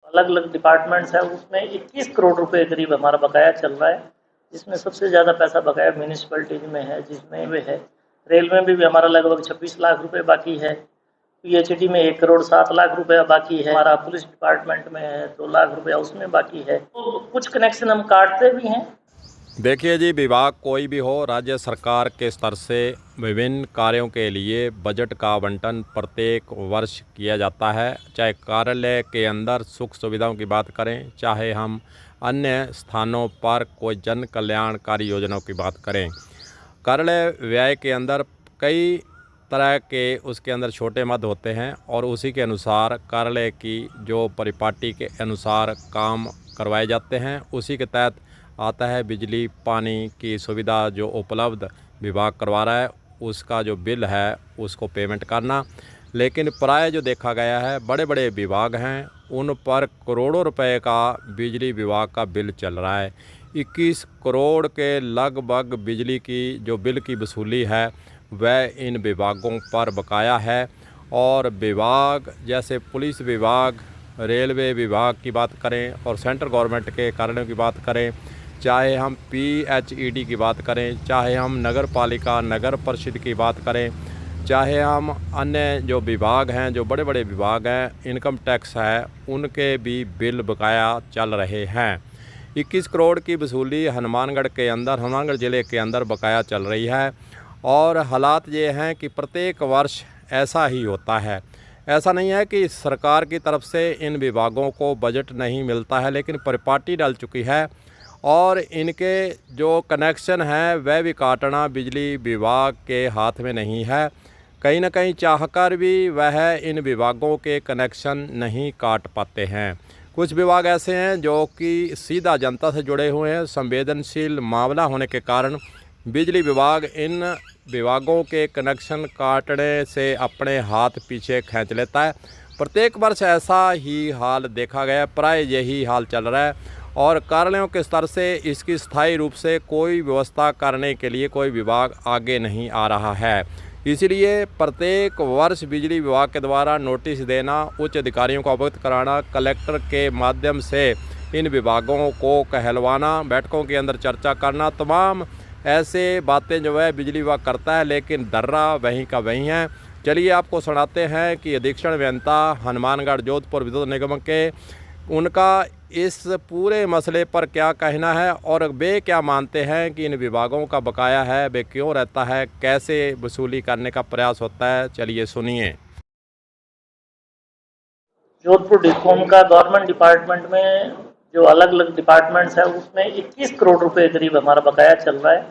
अलग अलग डिपार्टमेंट्स है, उसमें 21 करोड़ रुपए करीब हमारा बकाया चल रहा है, जिसमें सबसे ज़्यादा पैसा बकाया म्यूनिसिपैलिटीज में है, जिसमें वे है। रेलवे में भी हमारा लगभग 26 लाख रुपए बाकी है। पीएचडी में 1 करोड़ 7 लाख रुपया बाकी है। हमारा पुलिस डिपार्टमेंट में है 2 लाख रुपया उसमें बाकी है। तो कुछ कनेक्शन हम काटते भी हैं। देखिए जी, विभाग कोई भी हो, राज्य सरकार के स्तर से विभिन्न कार्यों के लिए बजट का आवंटन प्रत्येक वर्ष किया जाता है। चाहे कार्यालय के अंदर सुख सुविधाओं की बात करें, चाहे हम अन्य स्थानों पर कोई जन कल्याणकारी योजनाओं की बात करें। कार्यालय व्यय के अंदर कई तरह के उसके अंदर छोटे मद होते हैं और उसी के अनुसार कार्यालय की जो परिपाटी के अनुसार काम करवाए जाते हैं। उसी के तहत आता है बिजली पानी की सुविधा जो उपलब्ध विभाग करवा रहा है, उसका जो बिल है उसको पेमेंट करना। लेकिन प्राय जो देखा गया है, बड़े बड़े विभाग हैं उन पर करोड़ों रुपए का बिजली विभाग का बिल चल रहा है। 21 करोड़ के लगभग बिजली की जो बिल की वसूली है वह इन विभागों पर बकाया है। और विभाग जैसे पुलिस विभाग, रेलवे विभाग की बात करें और सेंट्रल गवर्नमेंट के कार्यालयों की बात करें, चाहे हम पीएचईडी की बात करें, चाहे हम नगर पालिका नगर परिषद की बात करें, चाहे हम अन्य जो विभाग हैं, जो बड़े बड़े विभाग हैं, इनकम टैक्स है, उनके भी बिल बकाया चल रहे हैं। 21 करोड़ की वसूली हनुमानगढ़ ज़िले के अंदर बकाया चल रही है। और हालात ये हैं कि प्रत्येक वर्ष ऐसा ही होता है। ऐसा नहीं है कि सरकार की तरफ से इन विभागों को बजट नहीं मिलता है, लेकिन परिपाटी डल चुकी है और इनके जो कनेक्शन हैं वह भी काटना बिजली विभाग के हाथ में नहीं है। कहीं ना कहीं चाहकर भी वह इन विभागों के कनेक्शन नहीं काट पाते हैं। कुछ विभाग ऐसे हैं जो कि सीधा जनता से जुड़े हुए हैं, संवेदनशील मामला होने के कारण बिजली विभाग इन विभागों के कनेक्शन काटने से अपने हाथ पीछे खींच लेता है। प्रत्येक वर्ष ऐसा ही हाल देखा गया, प्राय यही हाल चल रहा है और कार्यालयों के स्तर से इसकी स्थायी रूप से कोई व्यवस्था करने के लिए कोई विभाग आगे नहीं आ रहा है। इसलिए प्रत्येक वर्ष बिजली विभाग के द्वारा नोटिस देना, उच्च अधिकारियों को अवगत कराना, कलेक्टर के माध्यम से इन विभागों को कहलवाना, बैठकों के अंदर चर्चा करना, तमाम ऐसे बातें जो है बिजली विभाग करता है, लेकिन दर्रा वहीं का वहीं है। चलिए आपको सुनाते हैं कि अधीक्षण अभियंता हनुमानगढ़ जोधपुर विद्युत निगम के उनका इस पूरे मसले पर क्या कहना है और वे क्या मानते हैं कि इन विभागों का बकाया है, वे क्यों रहता है, कैसे वसूली करने का प्रयास होता है। चलिए सुनिए। जोधपुर डिस्कॉम का गवर्नमेंट डिपार्टमेंट में जो अलग अलग डिपार्टमेंट्स है, उसमें 21 करोड़ रुपए करीब हमारा बकाया चल रहा है,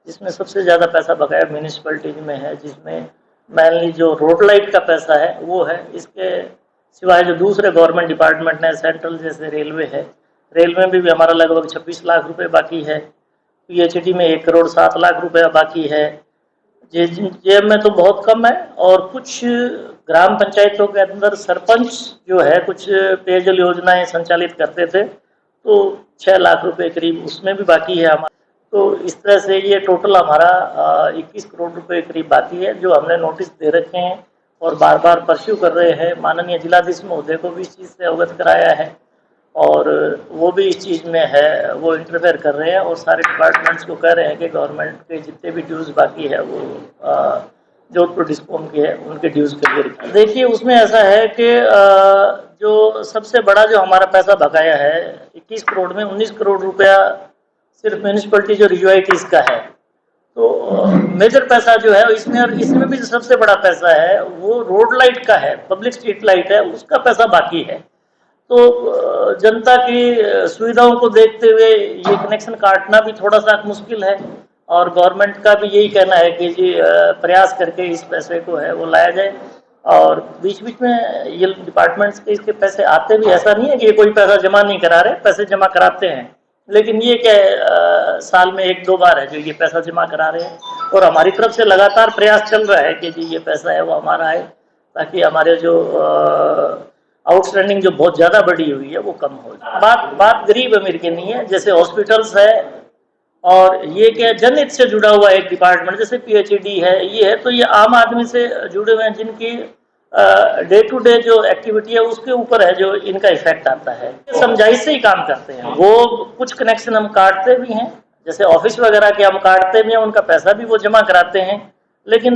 जिसमें सबसे ज़्यादा पैसा बकाया म्यूनिसिपैलिटीज में है, जिसमें मेनली जो रोड लाइट का पैसा है वो है। इसके सिवाय जो दूसरे गवर्नमेंट डिपार्टमेंट है, सेंट्रल जैसे रेलवे है, रेलवे में भी हमारा लगभग 26 लाख रुपए बाकी है। पीएचडी में 1 करोड़ 7 लाख रुपया बाकी है। जेब में तो बहुत कम है। और कुछ ग्राम पंचायतों के अंदर सरपंच जो है कुछ पेयजल योजनाएं संचालित करते थे, तो 6 लाख रुपए करीब उसमें भी बाकी है हमारा। तो इस तरह से ये टोटल हमारा 21 करोड़ रुपए करीब बाकी है, जो हमने नोटिस दे रखे हैं और बार बार परस्यू कर रहे हैं। माननीय जिलाधीश महोदय को भी इस चीज़ से अवगत कराया है और वो भी इस चीज़ में है, वो इंटरफेयर कर रहे हैं और सारे डिपार्टमेंट्स को कह रहे हैं कि गवर्नमेंट के जितने भी ड्यूज़ बाकी है वो जोधपुर डिस्कॉम के है, उनके ड्यूज़ क्लियर। देखिए उसमें ऐसा है कि जो सबसे बड़ा जो हमारा पैसा बकाया है 21 करोड़ में 19 करोड़ रुपया सिर्फ म्यूनिसिपैलिटी जो रिजुआइटीज़ का है। तो मेजर पैसा जो है इसमें, और इसमें भी जो सबसे बड़ा पैसा है वो रोड लाइट का है, पब्लिक स्ट्रीट लाइट है, उसका पैसा बाकी है। तो जनता की सुविधाओं को देखते हुए ये कनेक्शन काटना भी थोड़ा सा मुश्किल है और गवर्नमेंट का भी यही कहना है कि जी प्रयास करके इस पैसे को है वो लाया जाए। और बीच बीच में ये डिपार्टमेंट्स के इसके पैसे आते भी, ऐसा नहीं है कि ये कोई पैसा जमा नहीं करा रहे, पैसे जमा कराते हैं, लेकिन ये क्या साल में 1-2 बार है जो ये पैसा जमा करा रहे हैं। और हमारी तरफ से लगातार प्रयास चल रहा है कि जी ये पैसा है वो हमारा आए, ताकि हमारे जो आउटस्टैंडिंग जो बहुत ज़्यादा बढ़ी हुई है वो कम हो जाए। बात गरीब अमीर की नहीं है। जैसे हॉस्पिटल्स है और ये क्या जनहित से जुड़ा हुआ एक डिपार्टमेंट, जैसे पीएचडी है, ये है, तो ये आम आदमी से जुड़े हुए हैं जिनकी डे टू डे जो एक्टिविटी है उसके ऊपर है जो इनका इफेक्ट आता है। समझाइश से ही काम करते हैं वो। कुछ कनेक्शन हम काटते भी हैं, जैसे ऑफिस वगैरह के हम काटते भी हैं, उनका पैसा भी वो जमा कराते हैं। लेकिन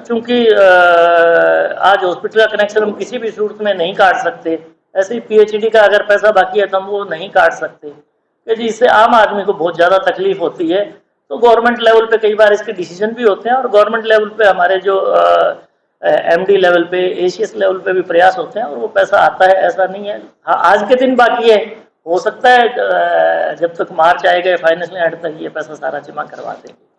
चूंकि आज हॉस्पिटल का कनेक्शन हम किसी भी सूरत में नहीं काट सकते, ऐसे ही पीएचडी का अगर पैसा बाकी है तो हम वो नहीं काट सकते, क्योंकि इससे आम आदमी को बहुत ज़्यादा तकलीफ होती है। तो गवर्नमेंट लेवल पे कई बार इसके डिसीजन भी होते हैं, और गवर्नमेंट लेवल पे हमारे जो एमडी लेवल पे, एसीएस लेवल पे भी प्रयास होते हैं और वो पैसा आता है, ऐसा नहीं है। हाँ, आज के दिन बाकी है, हो सकता है जब तक मार्च आएगा फाइनेंशियल एंड तक ये पैसा सारा जमा करवा देंगे।